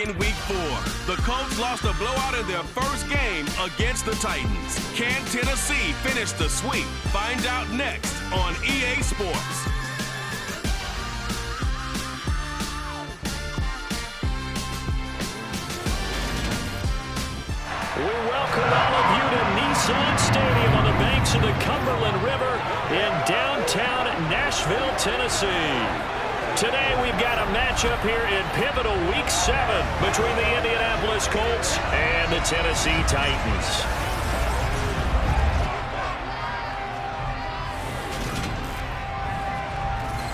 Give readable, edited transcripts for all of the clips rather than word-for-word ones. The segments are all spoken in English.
in Week 4. The Colts lost a blowout in their first game against the Titans. Can Tennessee finish the sweep? Find out next on EA Sports. We welcome all of you to Nissan Stadium on the banks of the Cumberland River in downtown Nashville, Tennessee. Today we've got a matchup here in pivotal Week 7 between the Indianapolis Colts and the Tennessee Titans.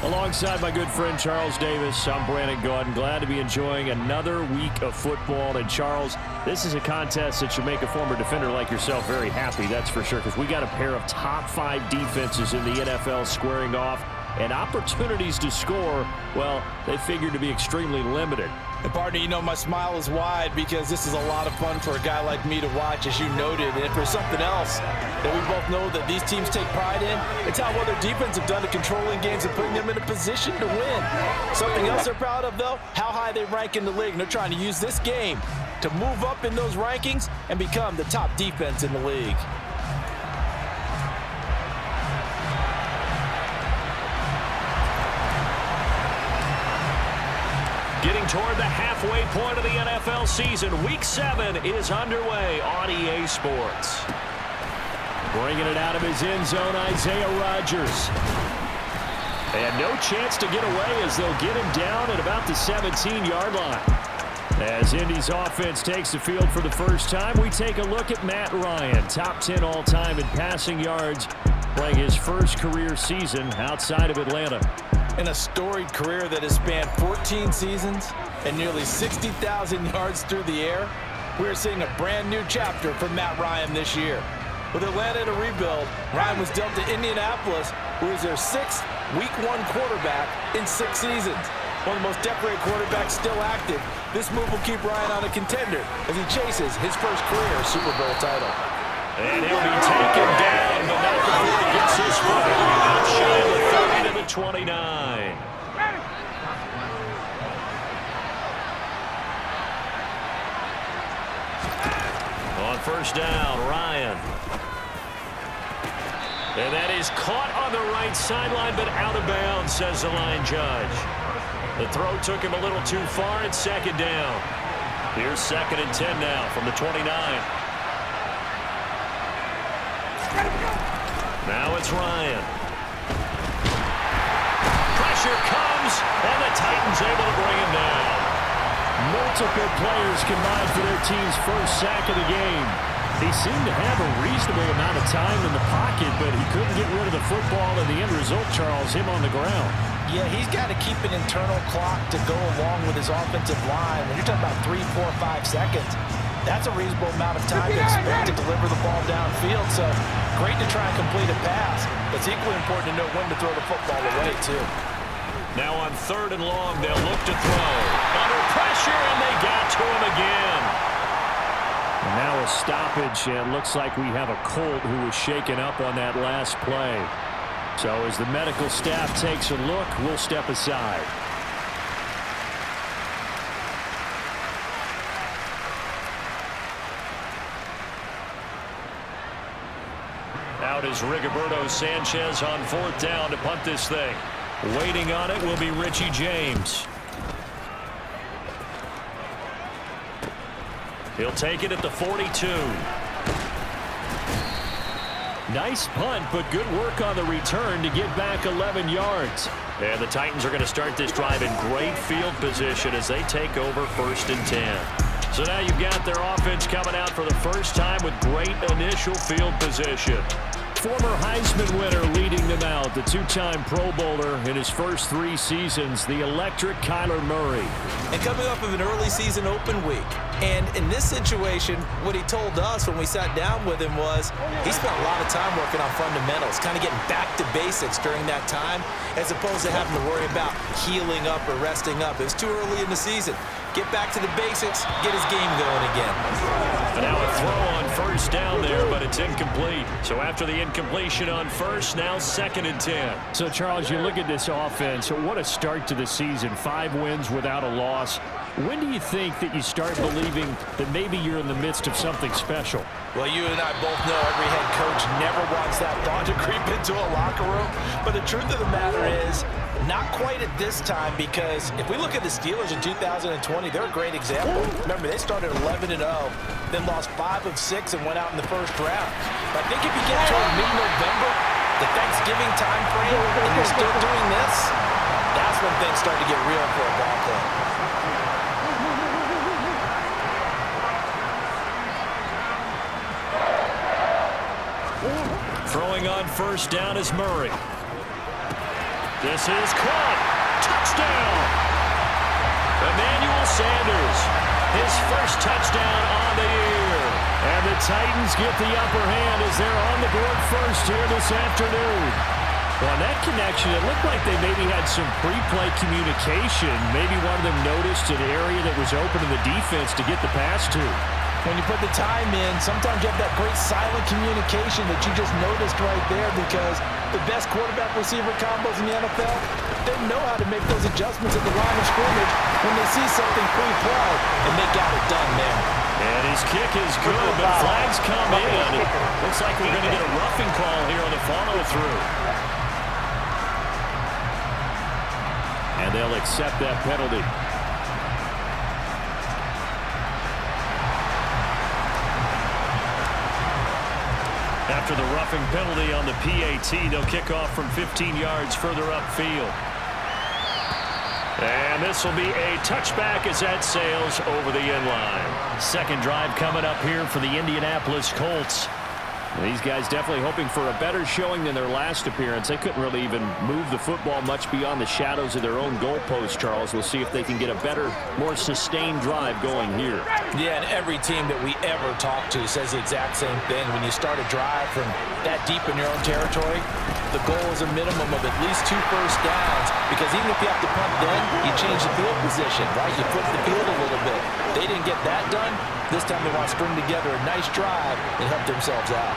Alongside my good friend Charles Davis, I'm Brandon Gordon. Glad to be enjoying another week of football. And Charles, this is a contest that should make a former defender like yourself very happy, that's for sure, because we got a pair of top 5 defenses in the NFL squaring off, and opportunities to score, well, they figure to be extremely limited. And partner, you know my smile is wide because this is a lot of fun for a guy like me to watch, as you noted. And if there's something else that we both know that these teams take pride in, it's how well their defense have done at controlling games and putting them in a position to win. Something else they're proud of, though, how high they rank in the league. And they're trying to use this game to move up in those rankings and become the top defense in the league. Getting toward the halfway point of the NFL season, Week 7 is underway on EA Sports. Bringing it out of his end zone, Isaiah Rodgers. And no chance to get away as they'll get him down at about the 17-yard line. As Indy's offense takes the field for the first time, we take a look at Matt Ryan, top 10 all-time in passing yards, playing his first career season outside of Atlanta. In a storied career that has spanned 14 seasons and nearly 60,000 yards through the air, we're seeing a brand new chapter for Matt Ryan this year. With Atlanta in a rebuild, Ryan was dealt to Indianapolis, who is their 6th Week 1 quarterback in 6 seasons. One of the most decorated quarterbacks still active, this move will keep Ryan on a contender as he chases his first career Super Bowl title. And he'll be taken down, but not before he gets his foot outside the 30 to the 29. On first down, Ryan. And that is caught on the right sideline, but out of bounds, says the line judge. The throw took him a little too far, and second down. Here's 2nd and 10 now from the 29. Now it's Ryan. Pressure comes, and the Titans able to bring him down. Multiple players combined for their team's first sack of the game. He seemed to have a reasonable amount of time in the pocket, but he couldn't get rid of the football, and the end result, Charles, him on the ground. Yeah, he's got to keep an internal clock to go along with his offensive line. When you're talking about 3, 4, 5 seconds, that's a reasonable amount of time to expect to deliver the ball downfield. So great to try and complete a pass, but it's equally important to know when to throw the football away, too. Now on 3rd and long, they'll look to throw. Under pressure, and they got to him again. And now a stoppage, and looks like we have a Colt who was shaken up on that last play. So as the medical staff takes a look, we'll step aside. Out is Rigoberto Sanchez on 4th down to punt this thing. Waiting on it will be Richie James. He'll take it at the 42. Nice punt, but good work on the return to get back 11 yards. And the Titans are going to start this drive in great field position as they take over 1st and 10. So now you've got their offense coming out for the first time with great initial field position. Former Heisman winner leading them out, the 2-time Pro Bowler in his first 3 seasons, the electric Kyler Murray. And coming off of an early season open week, and in this situation, what he told us when we sat down with him was he spent a lot of time working on fundamentals, kind of getting back to basics during that time, as opposed to having to worry about healing up or resting up. It was too early in the season. Get back to the basics, get his game going again. And now a throw on first down there, but it's incomplete. So after the incompletion on first, now 2nd and 10. So, Charles, you look at this offense, what a start to the season. 5 wins without a loss. When do you think that you start believing that maybe you're in the midst of something special? Well, you and I both know every head coach never wants that thought to creep into a locker room. But the truth of the matter is, not quite at this time, because if we look at the Steelers in 2020, they're a great example. Remember, they started 11-0, then lost 5 of 6 and went out in the first round. But I think if you get toward mid-November, the Thanksgiving time frame, and you're still doing this, that's when things start to get real for a ball club. Throwing on first down is Murray. This is caught. Touchdown. Emmanuel Sanders, his first touchdown on the year. And the Titans get the upper hand as they're on the board first here this afternoon. Well, on that connection, it looked like they maybe had some pre-play communication. Maybe one of them noticed an area that was open in the defense to get the pass to. When you put the time in, sometimes you have that great silent communication that you just noticed right there, because the best quarterback-receiver combos in the NFL, they know how to make those adjustments at the line of scrimmage when they see something pre-play, and they got it done there. And his kick is good, but flags come in. It looks like we're going to get a roughing call here on the follow-through. And they'll accept that penalty. After the roughing penalty on the PAT, they'll kick off from 15 yards further upfield. And this will be a touchback as that sails over the end line. Second drive coming up here for the Indianapolis Colts. These guys definitely hoping for a better showing than their last appearance. They couldn't really even move the football much beyond the shadows of their own goalpost, Charles. We'll see if they can get a better, more sustained drive going here. Yeah, and every team that we ever talk to says the exact same thing. When you start a drive from that deep in your own territory, the goal is a minimum of at least 2 first downs, because even if you have to punt then, you change the field position, right? You flip the field a little bit. They didn't get that done. This time they want to string together a nice drive and help themselves out.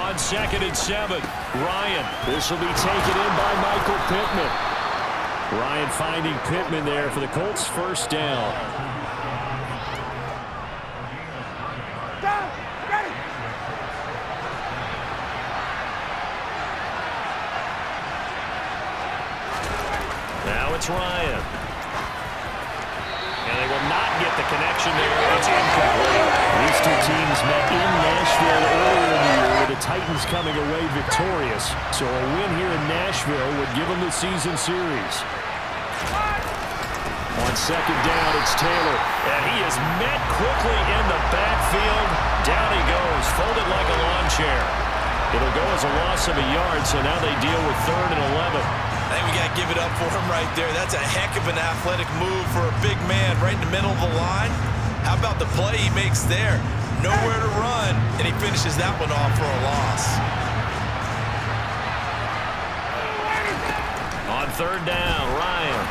On 2nd and 7, Ryan. This will be taken in by Michael Pittman. Ryan finding Pittman there for the Colts' first down. Now it's Ryan. And they will not get the connection there. It's incomplete. These two teams met in Nashville earlier in the year, with the Titans coming away victorious. So a win here in Nashville would give them the season series. On 2nd down, it's Taylor. And he is met quickly in the backfield. Down he goes, folded like a lawn chair. It'll go as a loss of a yard, so now they deal with 3rd and 11. I think we got to give it up for him right there. That's a heck of an athletic move for a big man right in the middle of the line. How about the play he makes there? Nowhere to run, and he finishes that one off for a loss. On 3rd down, Ryan.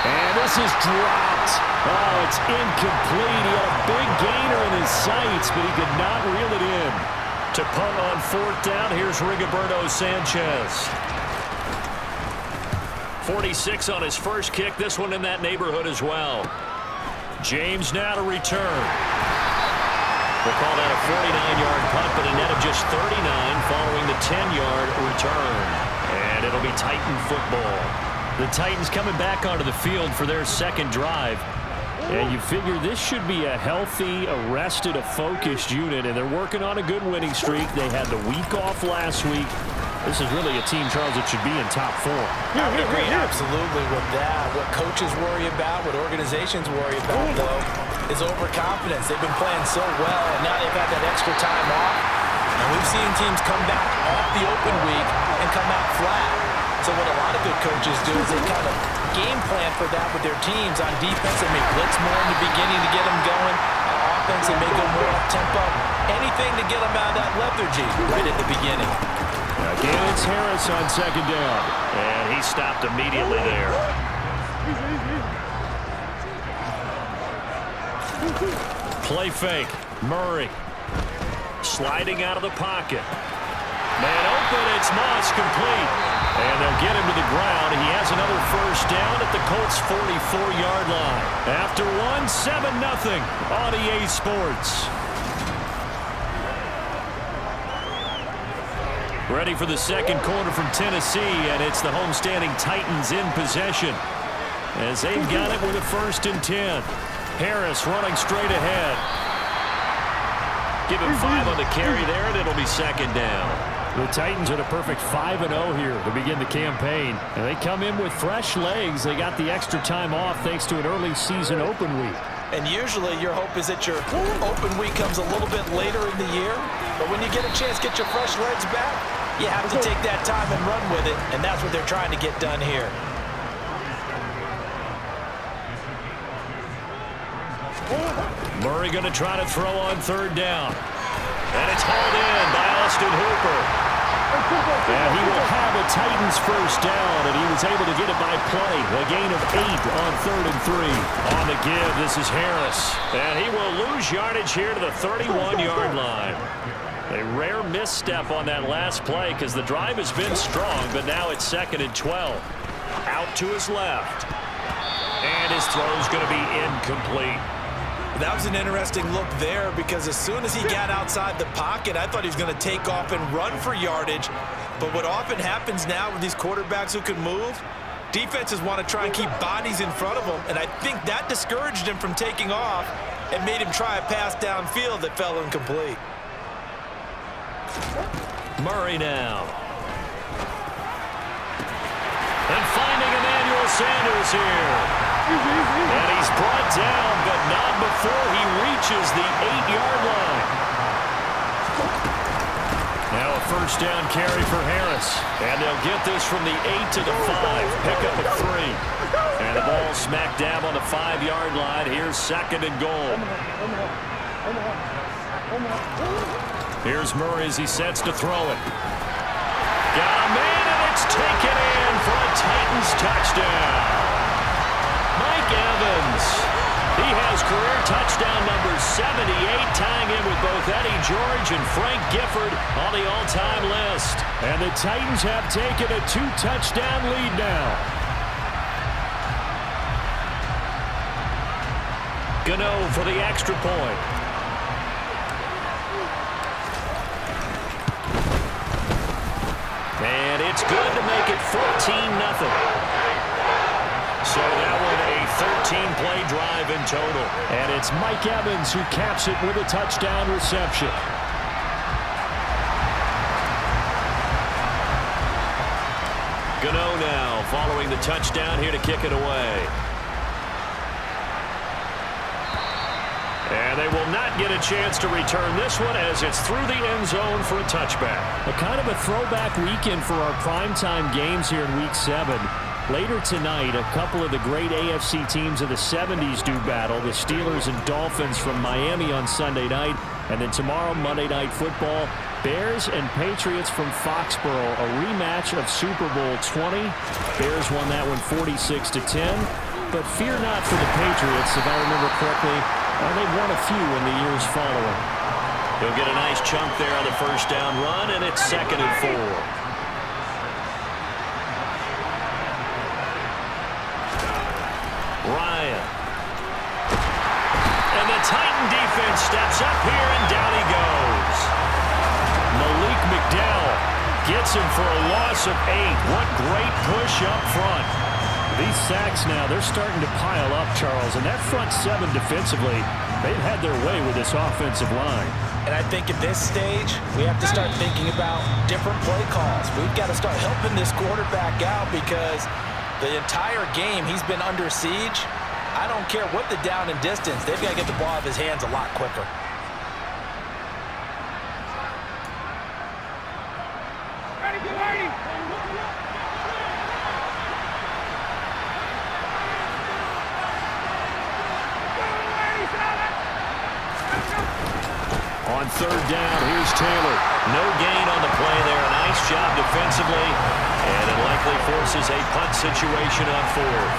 And this is dropped. Oh, it's incomplete. He had a big gainer in his sights, but he could not reel it in. To punt on 4th down, here's Rigoberto Sanchez. 46 on his first kick. This one in that neighborhood as well. James now to return. We'll call that a 49-yard punt, but a net of just 39 following the 10-yard return. And it'll be Titan football. The Titans coming back onto the field for their second drive. And you figure this should be a healthy, arrested, a focused unit, and they're working on a good winning streak. They had the week off last week. This is really a team, Charles, that should be in top 4. I would agree absolutely with that. What coaches worry about, what organizations worry about, though, is overconfidence. They've been playing so well, and now they've had that extra time off. And we've seen teams come back off the open week and come out flat. So what a lot of good coaches do is they kind of game plan for that with their teams. On defense, they may blitz more in the beginning to get them going. On offense, they may go more up-tempo. Anything to get them out of that lethargy right at the beginning. Again, it's Harris on 2nd down. And he stopped immediately there. Play fake. Murray. Sliding out of the pocket. Man open, it's Moss complete. And they'll get him to the ground. He has another first down at the Colts' 44-yard line. After one, 7-0 on EA Sports. Ready for the second quarter from Tennessee, and it's the homestanding Titans in possession as they've got it with a 1st and 10. Harris running straight ahead. Give him 5 on the carry there, and it'll be 2nd down. The Titans are a perfect 5-0 here to begin the campaign. And they come in with fresh legs. They got the extra time off thanks to an early season open week. And usually your hope is that your open week comes a little bit later in the year. But when you get a chance to get your fresh legs back, you have to take that time and run with it. And that's what they're trying to get done here. Murray going to try to throw on 3rd down. And it's hauled in by Austin Hooper. And he will have a Titans 1st down, and he was able to get it by play. A gain of 8 on 3rd and 3. On the give, this is Harris. And he will lose yardage here to the 31-yard line. A rare misstep on that last play because the drive has been strong, but now it's 2nd and 12. Out to his left. And his throw's going to be incomplete. That was an interesting look there because as soon as he got outside the pocket, I thought he was going to take off and run for yardage. But what often happens now with these quarterbacks who can move, defenses want to try and keep bodies in front of them, and I think that discouraged him from taking off and made him try a pass downfield that fell incomplete. Murray now. And finding Emmanuel Sanders here. And he's brought down, but not before he reaches the 8-yard line. Now a 1st down carry for Harris. And they'll get this from the 8 to the 5. Pick up at 3. And the ball smack dab on the 5-yard line. Here's 2nd and goal. Here's Murray as he sets to throw it. Got a man, and it's taken in for a Titans touchdown. Mike Evans. He has career touchdown number 78, tying in with both Eddie George and Frank Gifford on the all-time list. And the Titans have taken a 2-touchdown lead now. Gano for the extra point. And it's good to make it 14-0. So that one a 13-play drive in total. And it's Mike Evans who caps it with a touchdown reception. Gano now following the touchdown here to kick it away. And they will not get a chance to return this one as it's through the end zone for a touchback. A kind of a throwback weekend for our primetime games here in Week 7. Later tonight, a couple of the great AFC teams of the 70s do battle. The Steelers and Dolphins from Miami on Sunday night. And then tomorrow, Monday Night Football, Bears and Patriots from Foxborough. A rematch of Super Bowl 20. Bears won that one 46-10. But fear not for the Patriots, if I remember correctly. They've won a few in the years following. He'll get a nice chunk there on the 1st down run, and it's 2nd and 4. Ryan. And the Titan defense steps up here, and down he goes. Malik McDowell gets him for a loss of 8. What great push up front. These sacks now, they're starting to pile up, Charles. And that front 7 defensively, they've had their way with this offensive line. And I think at this stage, we have to start thinking about different play calls. We've got to start helping this quarterback out because the entire game he's been under siege. I don't care what the down and distance. They've got to get the ball out of his hands a lot quicker. On 3rd down, here's Taylor. No gain on the play there. Nice job defensively. And it likely forces a punt situation on 4th.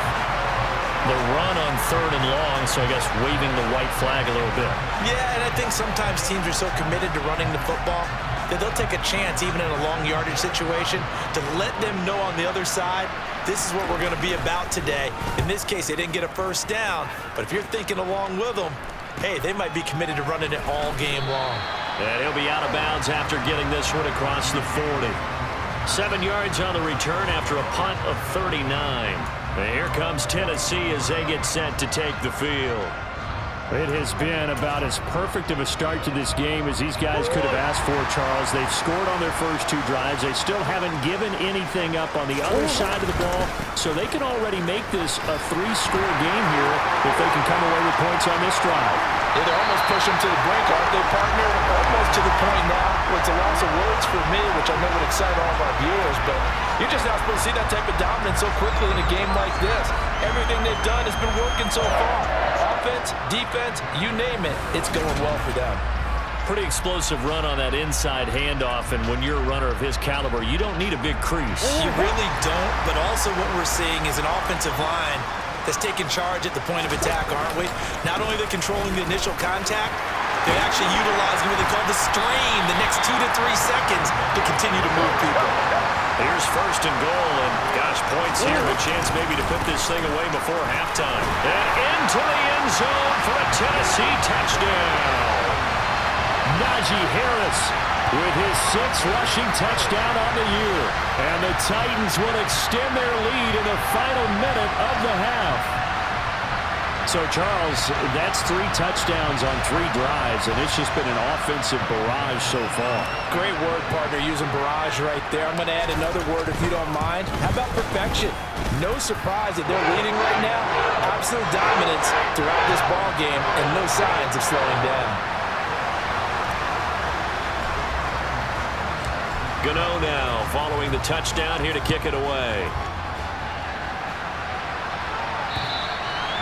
The run on 3rd and long, so I guess waving the white flag a little bit. Yeah, and I think sometimes teams are so committed to running the football, that they'll take a chance even in a long yardage situation to let them know on the other side, this is what we're going to be about today. In this case, they didn't get a first down, but if you're thinking along with them, hey, they might be committed to running it all game long. And he'll be out of bounds after getting this one across the 40. 7 yards on the return after a punt of 39. And here comes Tennessee as they get set to take the field. It has been about as perfect of a start to this game as these guys could have asked for, Charles. They've scored on their first 2 drives. They still haven't given anything up on the other side of the ball, so they can already make this a 3-score game here if they can come away with points on this drive. Yeah, they're almost pushing to the brink, aren't they, partner? Almost to the point now where it's a loss of words for me, which I know would excite all of our viewers, but you're just not supposed to see that type of dominance so quickly in a game like this. Everything they've done has been working so far. Offense, defense, you name it, it's going well for them. Pretty explosive run on that inside handoff, and when you're a runner of his caliber, you don't need a big crease. You really don't, but also what we're seeing is an offensive line that's taking charge at the point of attack, aren't we? Not only are they controlling the initial contact, they're actually utilizing what they call the strain the next 2 to 3 seconds to continue to move people. Here's first and goal, and gosh, points here, a chance maybe to put this thing away before halftime. And into the end zone for a Tennessee touchdown. Najee Harris with his 6th rushing touchdown on the year. And the Titans will extend their lead in the final minute of the half. So, Charles, that's 3 touchdowns on 3 drives, and it's just been an offensive barrage so far. Great word, partner, using barrage right there. I'm going to add another word if you don't mind. How about perfection? No surprise that they're leading right now. Absolute dominance throughout this ball game and no signs of slowing down. Gano now following the touchdown here to kick it away.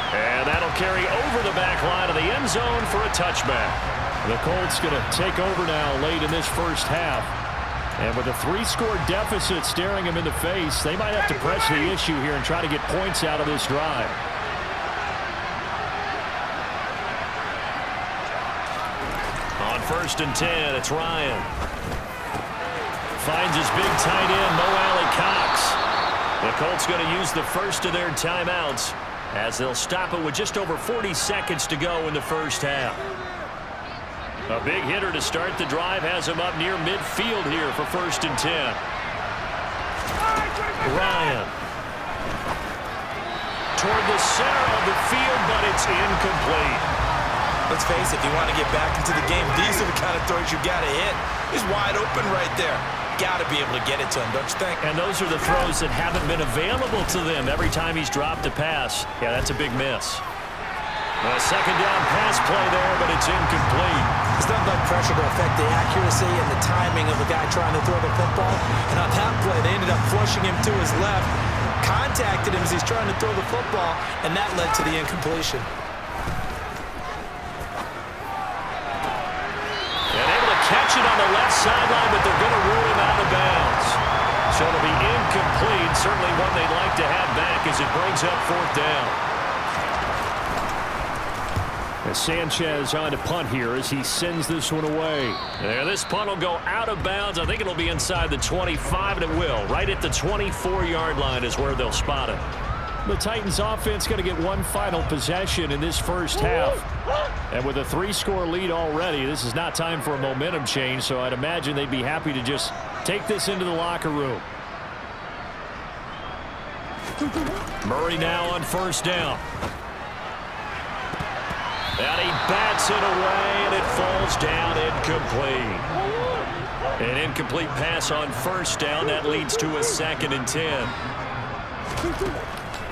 And that'll carry over the back line of the end zone for a touchback. The Colts going to take over now late in this first half. And with a 3-score deficit staring them in the face, they might have to press the issue here and try to get points out of this drive. On 1st and 10, it's Ryan. Finds his big tight end, Mo Alley-Cox. The Colts going to use the first of their timeouts as they'll stop it with just over 40 seconds to go in the first half. A big hitter to start the drive has him up near midfield here for 1st and 10. Ryan. Toward the center of the field, but it's incomplete. Let's face it, if you want to get back into the game, these are the kind of throws you got to hit. He's wide open right there. Got to be able to get it to him, don't you think? And those are the throws that haven't been available to them every time he's dropped a pass. Yeah, that's a big miss. A 2nd down pass play there, but it's incomplete. It's not like pressure to affect the accuracy and the timing of the guy trying to throw the football. And on that play, they ended up flushing him to his left, contacted him as he's trying to throw the football, and that led to the incompletion. Catch it on the left sideline, but they're going to rule him out of bounds. So it'll be incomplete. Certainly one they'd like to have back as it brings up 4th down. As Sanchez on to punt here as he sends this one away. There, this punt will go out of bounds. I think it'll be inside the 25, and it will. Right at the 24-yard line is where they'll spot it. The Titans offense going to get one final possession in this first half. And with a 3-score lead already, this is not time for a momentum change, so I'd imagine they'd be happy to just take this into the locker room. Murray now on 1st down. And he bats it away, and it falls down incomplete. An incomplete pass on 1st down. That leads to a 2nd and 10.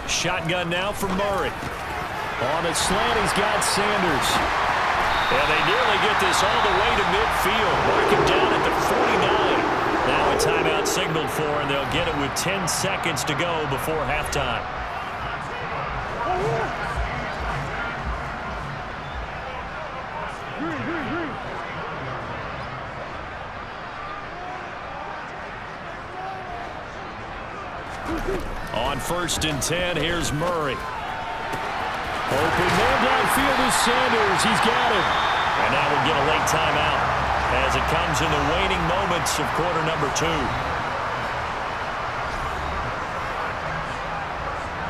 Shotgun now for Murray. On a slant, he's got Sanders. And they nearly get this all the way to midfield. Mark him down at the 49. Now a timeout signaled for, and they'll get it with 10 seconds to go before halftime. On 1st and 10, here's Murray. Open man downfield is Sanders. He's got him. And now we'll get a late timeout. as it comes in the waning moments of quarter number 2.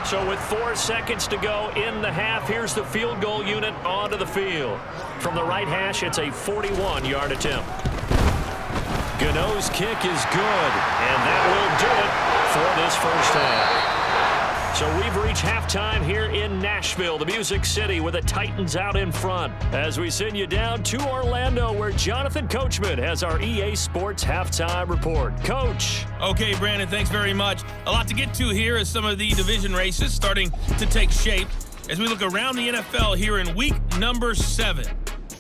So with 4 seconds to go in the half, here's the field goal unit onto the field. From the right hash, it's a 41-yard attempt. Gano's kick is good, and that will do it for this first half. So we've reached halftime here in Nashville, the Music City, with the Titans out in front. As we send you down to Orlando, where Jonathan Coachman has our EA Sports halftime report. Coach. Okay, Brandon, thanks very much. A lot to get to here as some of the division races starting to take shape as we look around the NFL here in week number 7.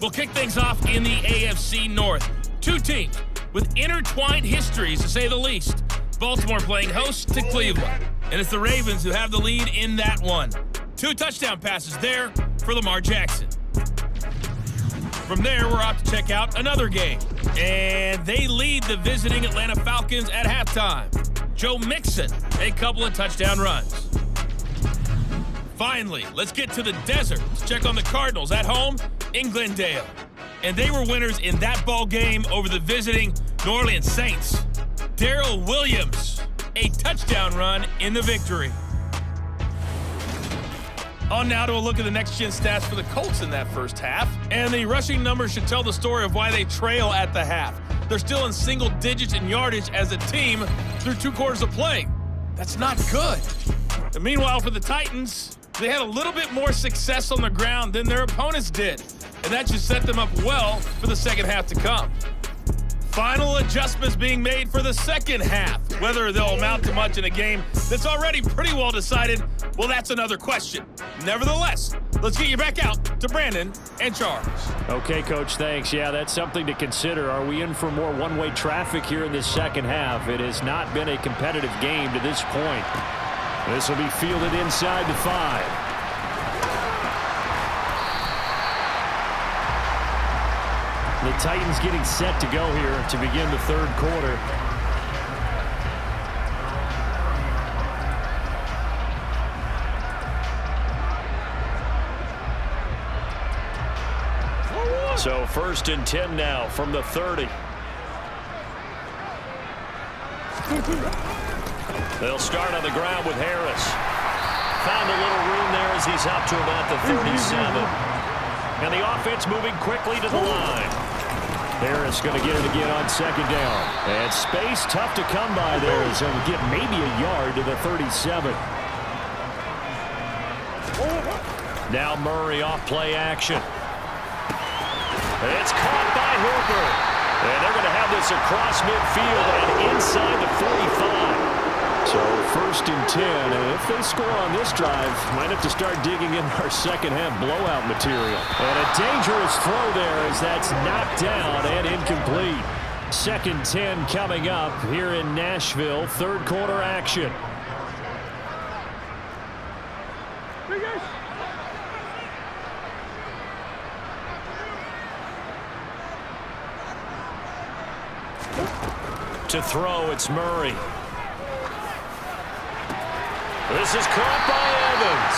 We'll kick things off in the AFC North. 2 teams with intertwined histories, to say the least. Baltimore playing host to Cleveland. And it's the Ravens who have the lead in that one. 2 touchdown passes there for Lamar Jackson. From there, we're off to check out another game. And they lead the visiting Atlanta Falcons at halftime. Joe Mixon, a couple of touchdown runs. Finally, let's get to the desert to check on the Cardinals at home in Glendale. And they were winners in that ball game over the visiting New Orleans Saints. Darrell Williams, a touchdown run in the victory. On now to a look at the next-gen stats for the Colts in that first half. And the rushing numbers should tell the story of why they trail at the half. They're still in single digits in yardage as a team through 2 quarters of play. That's not good. And meanwhile, for the Titans, they had a little bit more success on the ground than their opponents did. And that should set them up well for the second half to come. Final adjustments being made for the second half. Whether they'll amount to much in a game that's already pretty well decided, well, that's another question. Nevertheless, let's get you back out to Brandon and Charles. Okay, Coach, thanks. Yeah, that's something to consider. Are we in for more one-way traffic here in this second half? It has not been a competitive game to this point. This will be fielded inside the 5. The Titans getting set to go here to begin the third quarter. So 1st and 10 now from the 30. They'll start on the ground with Harris. Found a little room there as he's out to about the 37. And the offense moving quickly to the line. Harris going to get it again on 2nd down. And space tough to come by there as he'll get maybe a yard to the 37. Now Murray off play action. It's caught by Hooper. And they're going to have this across midfield and inside the 45. So 1st and 10, and if they score on this drive, might have to start digging in our second half blowout material. And a dangerous throw there as that's knocked down and incomplete. 2nd 10 coming up here in Nashville, third quarter action. To throw, it's Murray. This is caught by Evans.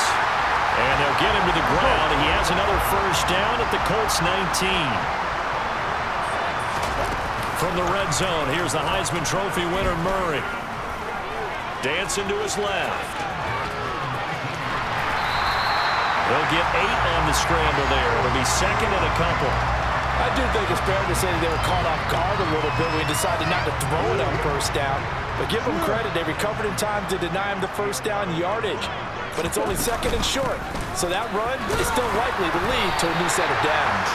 And they'll get him to the ground. He has another first down at the Colts 19. From the red zone, here's the Heisman Trophy winner, Murray. Dancing to his left. They'll get 8 on the scramble there. It'll be 2nd and a couple. I do think it's fair to say they were caught off guard a little bit. We decided not to throw it on first down. But give them credit. They recovered in time to deny him the first down yardage. But it's only 2nd and short. So that run is still likely to lead to a new set of downs.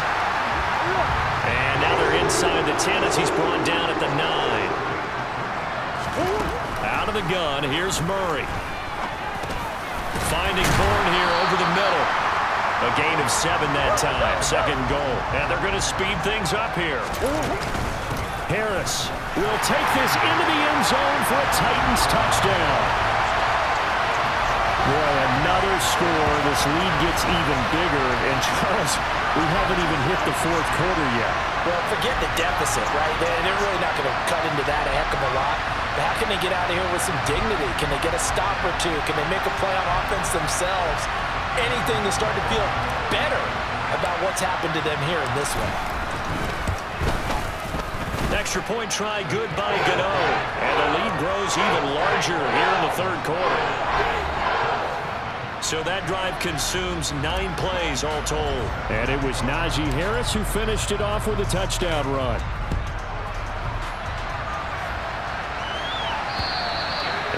And now they're inside the 10 as he's brought down at the 9. Out of the gun, here's Murray. Finding Bourne here over the middle. A gain of 7 that time. 2nd goal. And they're going to speed things up here. Harris will take this into the end zone for a Titans touchdown. Boy, another score. This lead gets even bigger. And Charles, we haven't even hit the 4th quarter yet. Well, forget the deficit, right? They're really not going to cut into that a heck of a lot. But how can they get out of here with some dignity? Can they get a stop or two? Can they make a play on offense themselves? Anything to start to feel better about what's happened to them here in this one. extra point try good by Gano. And the lead grows even larger here in the third quarter. So that drive consumes 9 plays all told. And it was Najee Harris who finished it off with a touchdown run.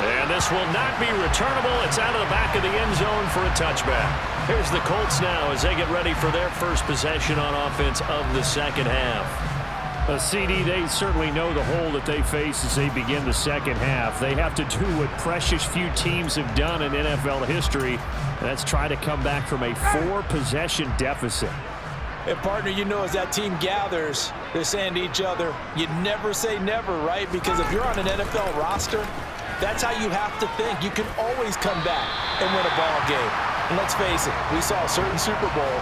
And this will not be returnable. It's out of the back of the end zone for a touchback. Here's the Colts now as they get ready for their first possession on offense of the second half. CD, they certainly know the hole that they face as they begin the second half. They have to do what precious few teams have done in NFL history. That's try to come back from a 4-possession deficit. And partner, you know, as that team gathers, they're saying to each other, you never say never, right? Because if you're on an NFL roster, that's how you have to think. You can always come back and win a ball game. And let's face it, we saw a certain Super Bowl,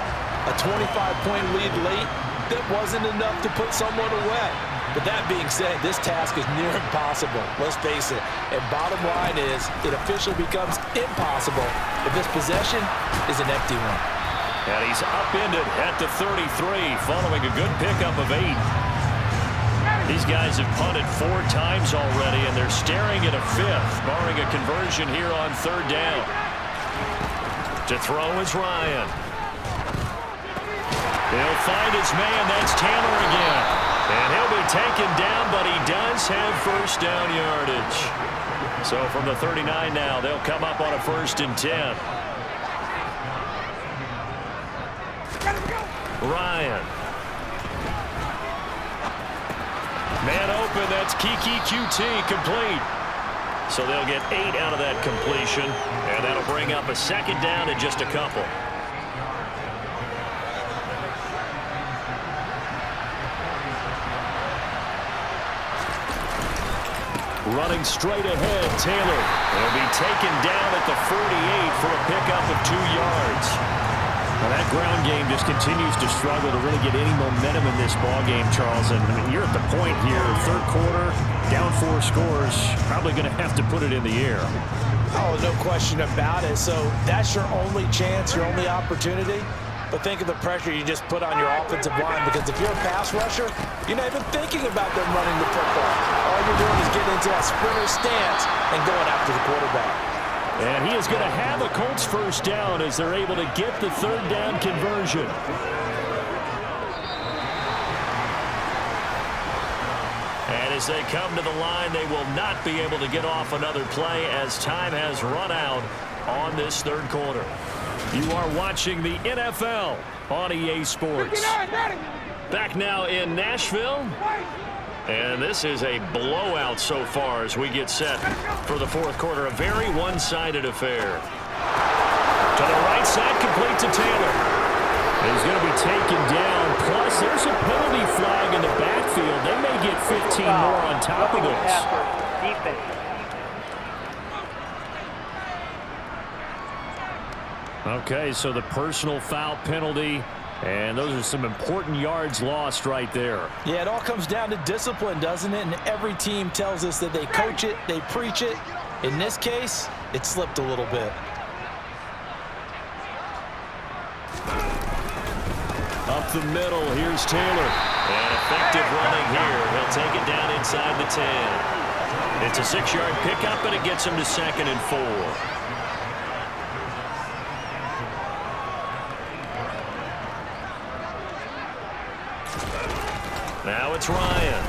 a 25-point lead late, that wasn't enough to put someone away. But that being said, this task is near impossible. Let's face it. And bottom line is, it officially becomes impossible if this possession is an empty one. And he's upended at the 33, following a good pickup of 8. These guys have punted 4 times already, and they're staring at a 5th, barring a conversion here on 3rd down. To throw is Ryan. He'll find his man. That's Taylor again. And he'll be taken down, but he does have first down yardage. So from the 39 now, they'll come up on a 1st and 10. Ryan. Man open, that's Kiki QT, complete. So they'll get 8 out of that completion, and that'll bring up a 2nd down in just a couple. Running straight ahead, Taylor. He'll be taken down at the 48 for a pickup of 2 yards. Well, that ground game just continues to struggle to really get any momentum in this ball game, Charles. And I mean, you're at the point here, 3rd quarter, down 4 scores, probably going to have to put it in the air. Oh, no question about it. So that's your only chance, your only opportunity. But think of the pressure you just put on your offensive line, because if you're a pass rusher, you're not even thinking about them running the football. All you're doing is getting into that sprinter stance and going after the quarterback. And he is going to have a Colts first down as they're able to get the 3rd down conversion. And as they come to the line, they will not be able to get off another play as time has run out on this 3rd quarter. You are watching the NFL on EA Sports. Back now in Nashville. And this is a blowout so far as we get set for the 4th quarter. A very one-sided affair. To the right side, complete to Taylor. He's going to be taken down. Plus, there's a penalty flag in the backfield. They may get 15 more on top of this. Okay, so the personal foul penalty, and those are some important yards lost right there. Yeah, it all comes down to discipline, doesn't it? And every team tells us that they coach it, they preach it. In this case, it slipped a little bit. Up the middle, here's Taylor. And effective running here. He'll take it down inside the 10. It's a 6-yard pickup, and it gets him to 2nd and 4. Now it's Ryan.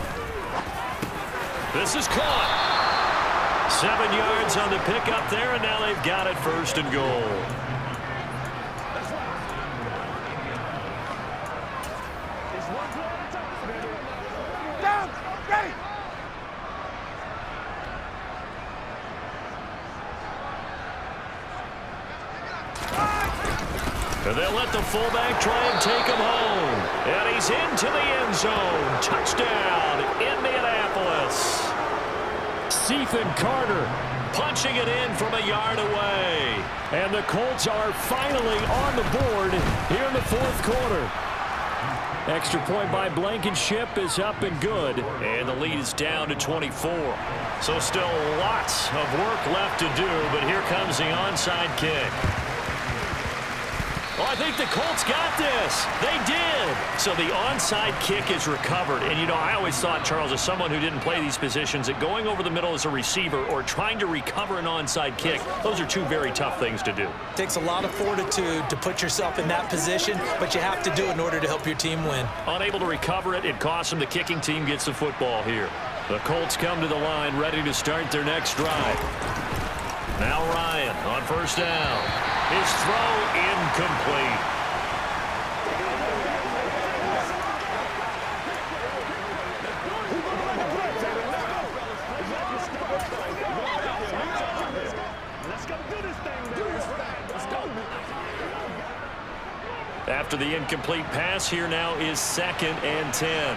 This is caught. 7 yards on the pickup there, and now they've got it 1st and goal. And they'll let the fullback try and take him home. And he's into the end zone. Touchdown, Indianapolis. Ethan Carter punching it in from a yard away. And the Colts are finally on the board here in the 4th quarter. Extra point by Blankenship is up and good. And the lead is down to 24. So still lots of work left to do, but here comes the onside kick. I think the Colts got this. They did. So the onside kick is recovered. And, you know, I always thought, Charles, as someone who didn't play these positions, that going over the middle as a receiver or trying to recover an onside kick, those are two very tough things to do. It takes a lot of fortitude to put yourself in that position, but you have to do it in order to help your team win. Unable to recover it, it costs them. The kicking team gets the football here. The Colts come to the line, ready to start their next drive. Now Ryan on first down. His throw incomplete. After the incomplete pass, here now is 2nd and 10.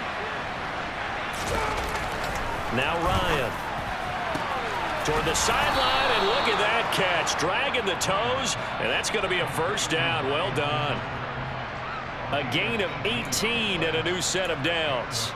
Now Ryan. Toward the sideline, and look at that catch. Dragging the toes, and that's going to be a first down. Well done. A gain of 18 and a new set of downs.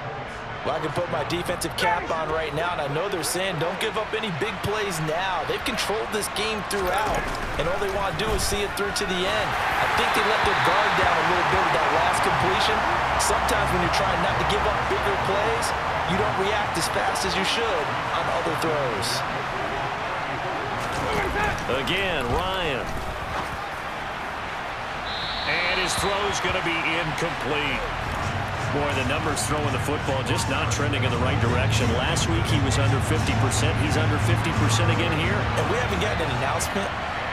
Well, I can put my defensive cap on right now, and I know they're saying don't give up any big plays now. They've controlled this game throughout, and all they want to do is see it through to the end. I think they let their guard down a little bit with that last completion. Sometimes when you're trying not to give up bigger plays, you don't react as fast as you should on other throws. Again, Ryan. And his throw's going to be incomplete. Boy, the numbers throwing the football just not trending in the right direction. Last week he was under 50%. He's under 50% again here. And we haven't gotten an announcement,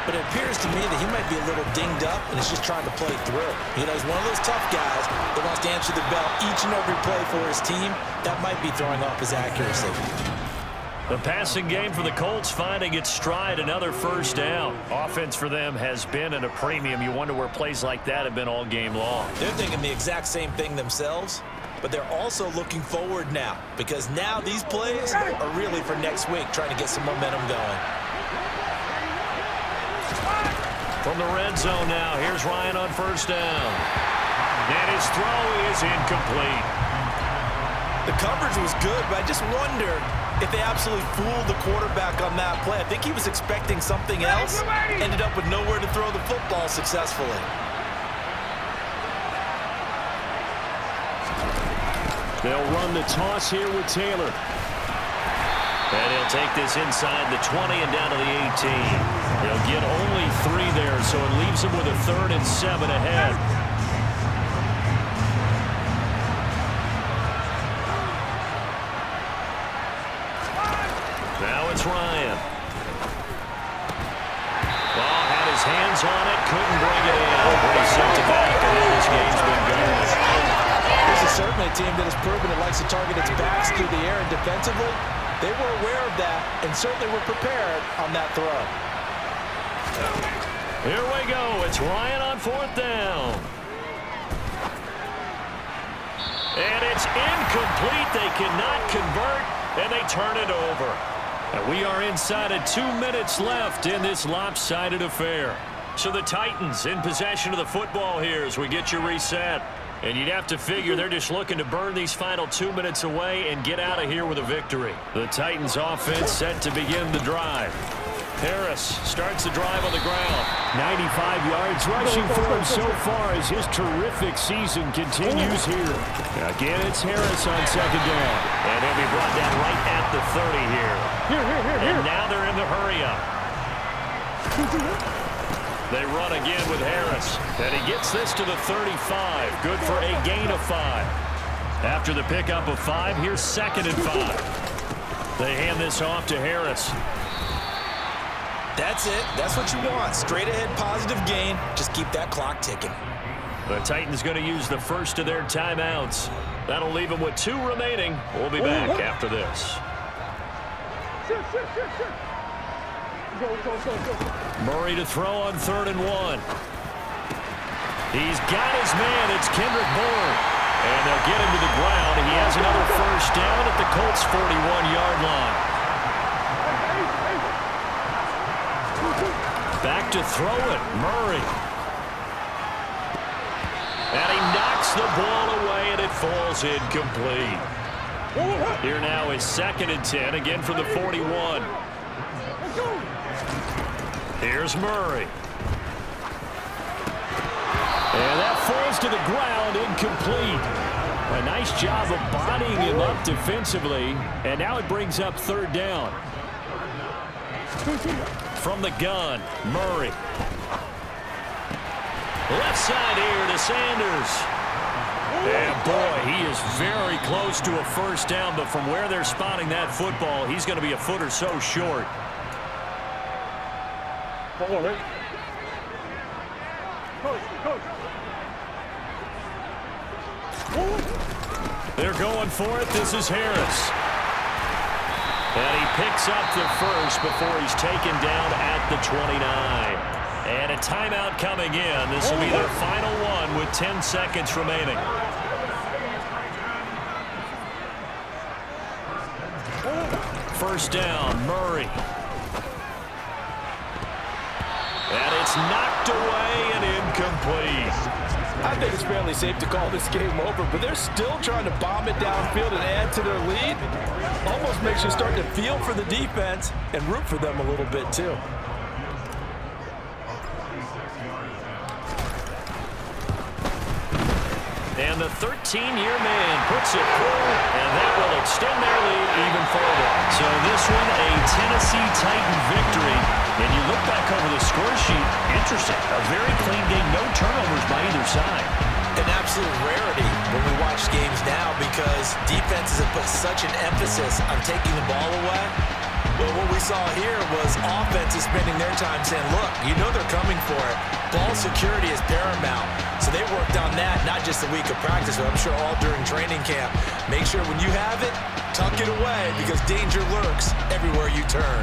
but it appears to me that he might be a little dinged up and is just trying to play through. You know, he's one of those tough guys that wants to answer the bell each and every play for his team. That might be throwing off his accuracy. The passing game for the Colts finding its stride, another first down. Offense for them has been at a premium. You wonder where plays like that have been all game long. They're thinking the exact same thing themselves, but they're also looking forward now because now these plays are really for next week, trying to get some momentum going. From the red zone now, here's Ryan on first down. And his throw is incomplete. The coverage was good, but I just wonder if they absolutely fooled the quarterback on that play. I think he was expecting something else, ended up with nowhere to throw the football successfully. They'll run the toss here with Taylor. And he'll take this inside the 20 and down to the 18. He'll get only 3 there, so it leaves him with a 3rd and 7 ahead. Now it's Ryan. Well, had his hands on it, couldn't bring it in. He sent it back, and then this game's been going. This is certainly a team that has proven it likes to target its backs through the air and defensively. They were aware of that and certainly were prepared on that throw. Here we go. It's Ryan on 4th down. And it's incomplete. They cannot convert, and they turn it over. And we are inside of 2 minutes left in this lopsided affair. So the Titans in possession of the football here as we get you reset. And you'd have to figure they're just looking to burn these final 2 minutes away and get out of here with a victory. The Titans offense set to begin the drive. Harris starts the drive on the ground. 95 yards rushing for him so far as his terrific season continues here. Again, it's Harris on 2nd down. And he'll be brought down right at the 30 here. And now they're in the hurry-up. They run again with Harris. And he gets this to the 35. Good for a gain of 5. After the pickup of 5, here's 2nd and 5. They hand this off to Harris. That's it. That's what you want. Straight ahead positive gain. Just keep that clock ticking. The Titans going to use the first of their timeouts. That'll leave them with 2 remaining. We'll be back after this. Murray to throw on 3rd and 1. He's got his man. It's Kendrick Bourne. And they'll get him to the ground. He has another first down at the Colts' 41-yard line. Back to throw it, Murray. And he knocks the ball away, and it falls incomplete. Here now is 2nd and 10, again from the 41. Here's Murray. And that falls to the ground, incomplete. A nice job of bodying him up defensively. And now it brings up third down. From the gun, Murray. Left side here to Sanders. And boy, he is very close to a first down, but from where they're spotting that football, he's going to be a foot or so short. They're going for it. This is Harris. And he picks up the first before he's taken down at the 29. And a timeout coming in. This will be their final one with 10 seconds remaining. First down, Murray. And it's knocked away and incomplete. I think it's fairly safe to call this game over, but they're still trying to bomb it downfield and add to their lead. Almost makes you start to feel for the defense and root for them a little bit too. And the 13-year man puts it through, and that will extend their lead even further. So this one, a Tennessee Titan victory. And you look back over the score sheet, interesting. A very clean game, no turnovers by either side. An absolute rarity when we watch games now because defenses have put such an emphasis on taking the ball away. But what we saw here was offenses spending their time saying, look, you know they're coming for it. Ball security is paramount. So they worked on that, not just a week of practice, but I'm sure all during training camp. Make sure when you have it, tuck it away because danger lurks everywhere you turn.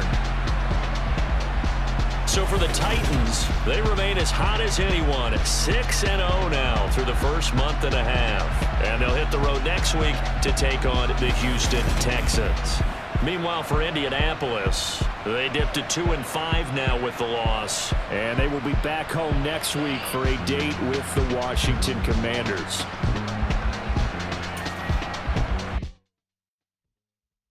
So for the Titans, they remain as hot as anyone at 6-0 now through the first month and a half. And they'll hit the road next week to take on the Houston Texans. Meanwhile, for Indianapolis, they dipped to 2-5 now with the loss. And they will be back home next week for a date with the Washington Commanders.